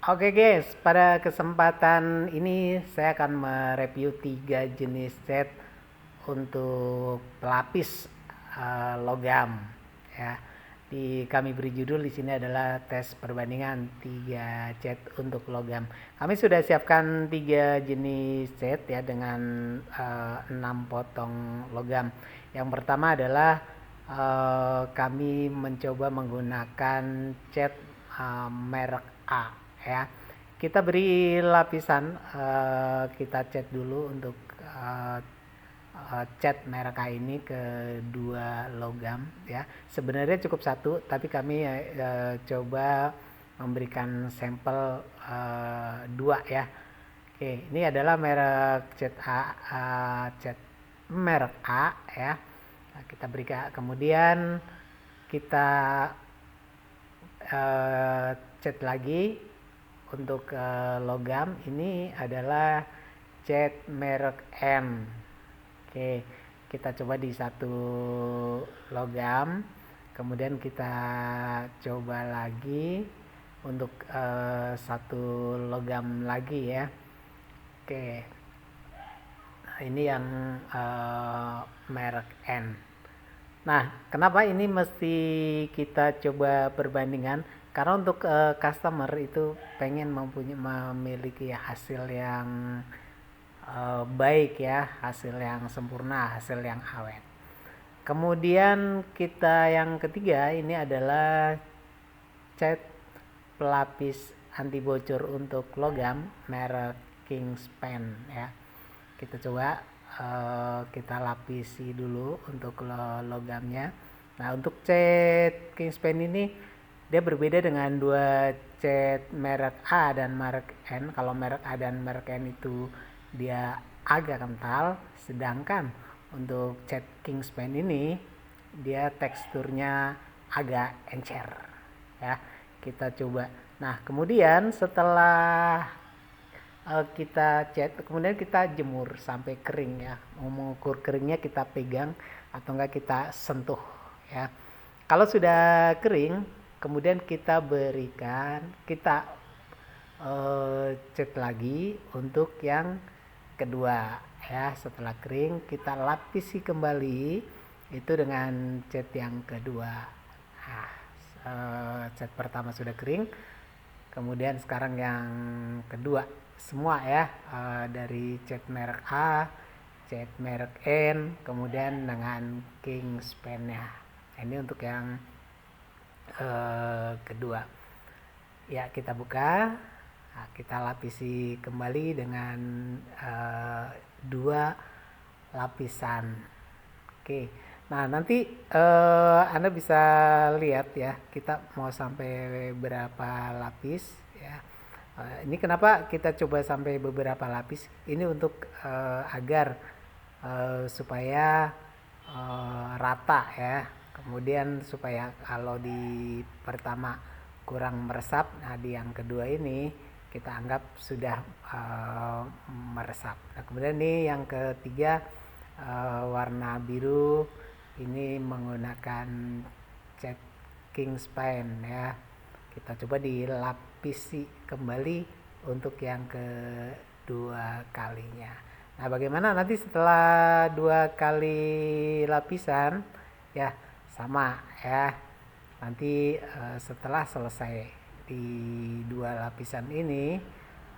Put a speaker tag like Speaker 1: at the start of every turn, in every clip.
Speaker 1: Oke guys, pada kesempatan ini saya akan mereview 3 jenis cat untuk pelapis logam ya. Kami beri judul di sini adalah tes perbandingan 3 cat untuk logam. Kami sudah siapkan 3 jenis cat ya dengan 6 potong logam. Yang pertama adalah kami mencoba menggunakan cat merek A ya. Kita beri lapisan, kita cat dulu untuk cat merek A ini ke 2 logam ya. Sebenarnya cukup 1, tapi kami coba memberikan sampel 2 ya. Oke, ini adalah merek cat cat merek A ya. Nah, kita berikan, kemudian kita cat lagi untuk logam. Ini adalah cat merek N. Oke, kita coba di 1 logam, kemudian kita coba lagi untuk 1 logam lagi ya. Oke, nah ini yang merek N. Nah, kenapa ini mesti kita coba perbandingan? Karena untuk customer itu pengen memiliki hasil yang baik ya, hasil yang sempurna, hasil yang awet. Kemudian kita yang ketiga ini adalah cat pelapis anti bocor untuk logam merek Kingspan ya. Kita coba kita lapisi dulu untuk logamnya. Nah, untuk cat Kingspan ini dia berbeda dengan 2 cat merek A dan merek N. Kalau merek A dan merek N itu dia agak kental, sedangkan untuk cat Kingspan ini dia teksturnya agak encer ya. Kita coba. Nah, kemudian setelah kita cat, kemudian kita jemur sampai kering ya. Mau mengukur keringnya kita pegang atau enggak kita sentuh ya. Kalau sudah kering, kemudian kita cat lagi untuk yang kedua ya. Setelah kering kita lapisi kembali itu dengan cat yang kedua. Nah, cat pertama sudah kering, kemudian sekarang yang kedua semua ya, dari cat merek A, cat merek N, kemudian dengan Kingspan-nya. Ini untuk yang kedua ya. Kita buka, nah, kita lapisi kembali dengan 2 lapisan. Oke, nah nanti Anda bisa lihat ya, kita mau sampai berapa lapis ya. Ini kenapa kita coba sampai beberapa lapis, ini untuk agar supaya rata ya. Kemudian supaya kalau di pertama kurang meresap, nah di yang kedua ini kita anggap sudah meresap. Nah, kemudian ini yang ketiga warna biru, ini menggunakan cat Kingspan ya. Kita coba dilapisi kembali untuk yang kedua kalinya. Nah, bagaimana nanti setelah 2 kali lapisan ya, sama ya. Nanti setelah selesai di 2 lapisan ini,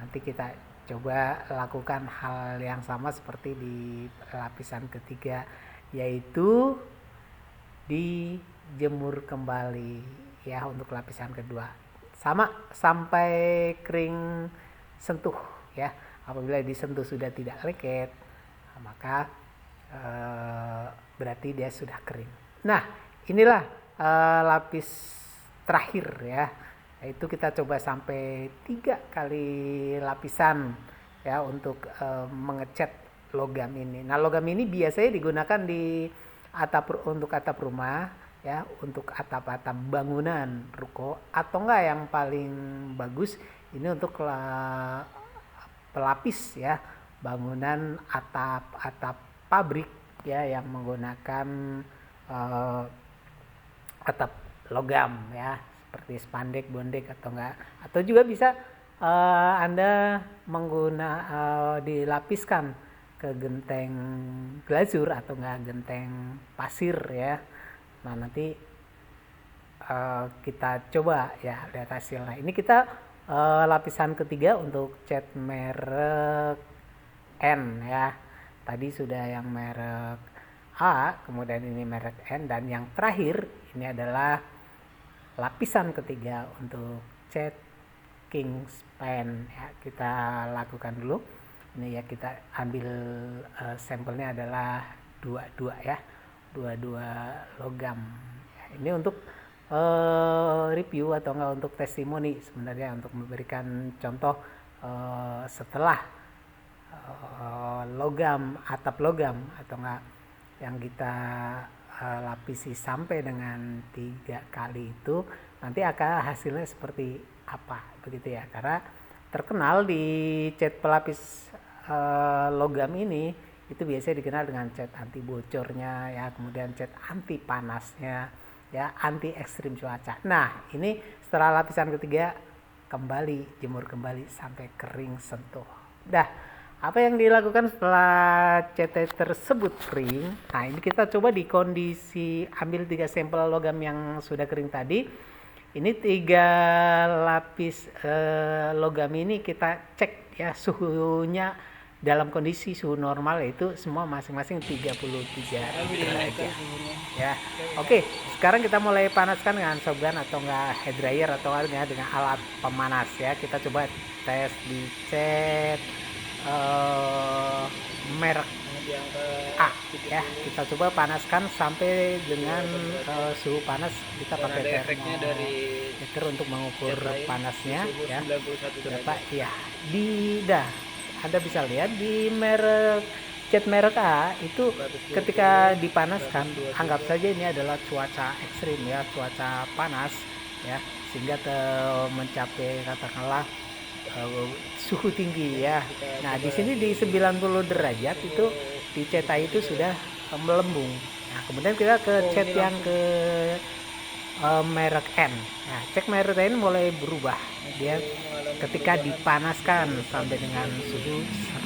Speaker 1: nanti kita coba lakukan hal yang sama seperti di lapisan ketiga, yaitu dijemur kembali ya untuk lapisan kedua. Sama sampai kering sentuh ya. Apabila disentuh sudah tidak lengket, maka berarti dia sudah kering. Nah, inilah lapis terakhir ya. Itu kita coba sampai 3 kali lapisan ya untuk mengecat logam ini. Nah, logam ini biasanya digunakan untuk atap rumah ya, untuk atap-atap bangunan ruko, atau enggak yang paling bagus ini untuk pelapis ya, bangunan atap pabrik ya yang menggunakan atap logam ya, seperti spandek, bondek atau enggak, atau juga bisa Anda dilapiskan ke genteng glazur atau enggak genteng pasir ya. Nah, nanti kita coba ya lihat hasilnya. Ini kita lapisan ketiga untuk cat merek N ya. Tadi sudah yang merek A, kemudian ini merek N, dan yang terakhir ini adalah lapisan ketiga untuk cat Kingspan ya. Kita lakukan dulu. Ini ya, kita ambil sampelnya adalah 22 ya, 22 logam ya. Ini untuk review atau enggak untuk testimoni sebenarnya, untuk memberikan contoh setelah logam, atap logam atau enggak yang kita lapisi sampai dengan 3 kali itu, nanti akan hasilnya seperti apa begitu ya. Karena terkenal di cat pelapis logam ini itu biasanya dikenal dengan cat anti bocornya ya, kemudian cat anti panasnya ya, anti ekstrim cuaca. Nah, ini setelah lapisan ketiga kembali jemur kembali sampai kering sentuh. Dah, apa yang dilakukan setelah cat tersebut kering? Nah, ini kita coba di kondisi ambil 3 sampel logam yang sudah kering tadi. Ini 3 lapis logam ini kita cek ya suhunya dalam kondisi suhu normal, yaitu semua masing-masing 33 derajat ya. Oke, sekarang kita mulai panaskan dengan shotgun atau enggak hair dryer atau enggak dengan alat pemanas ya. Kita coba tes di cat merek A ya. Kita coba panaskan sampai dengan suhu panas. Kita pakai termometer untuk mengukur panasnya ya. Berapa ya? Anda bisa lihat di cat merek A itu ketika dipanaskan, anggap saja ini adalah cuaca ekstrim ya, cuaca panas ya, sehingga mencapai katakanlah suhu tinggi ya. Nah, di sini di 90 derajat itu di cat A itu sudah melembung. Nah, kemudian kita ke cat yang ke merek N. Nah, cek merek N mulai berubah. Dia ketika dipanaskan sampai dengan suhu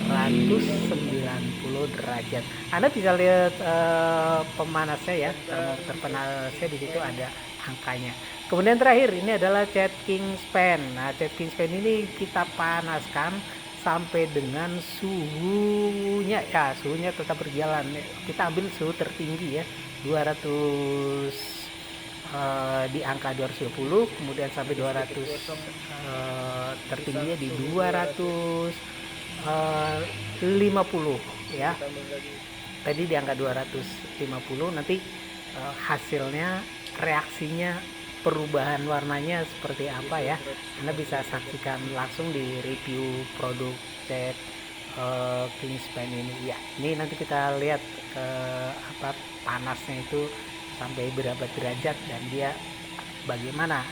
Speaker 1: 190 derajat. Anda bisa lihat pemanasnya ya, terpanasnya di situ ada angkanya. Kemudian terakhir ini adalah cat Kingspan. Nah, cat Kingspan ini kita panaskan sampai dengan suhunya ya, suhunya tetap berjalan. Kita ambil suhu tertinggi ya, 200 di angka 220, kemudian sampai 200 tertingginya di 250 ya. Tadi di angka 250, nanti hasilnya, reaksinya, perubahan warnanya seperti apa ya. Anda bisa saksikan langsung di review produk cat Kingspan ini ya. Ini nanti kita lihat panasnya itu sampai berapa derajat dan dia bagaimana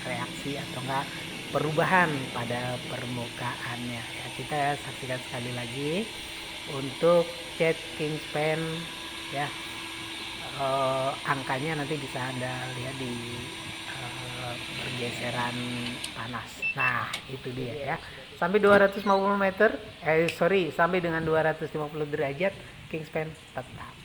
Speaker 1: reaksi atau enggak perubahan pada permukaannya ya. Kita saksikan sekali lagi untuk cat Kingspan ya. Angkanya nanti bisa Anda lihat di pergeseran panas. Nah, itu dia ya. Sampai 250 meter sampai dengan 250 derajat Kingspan tetap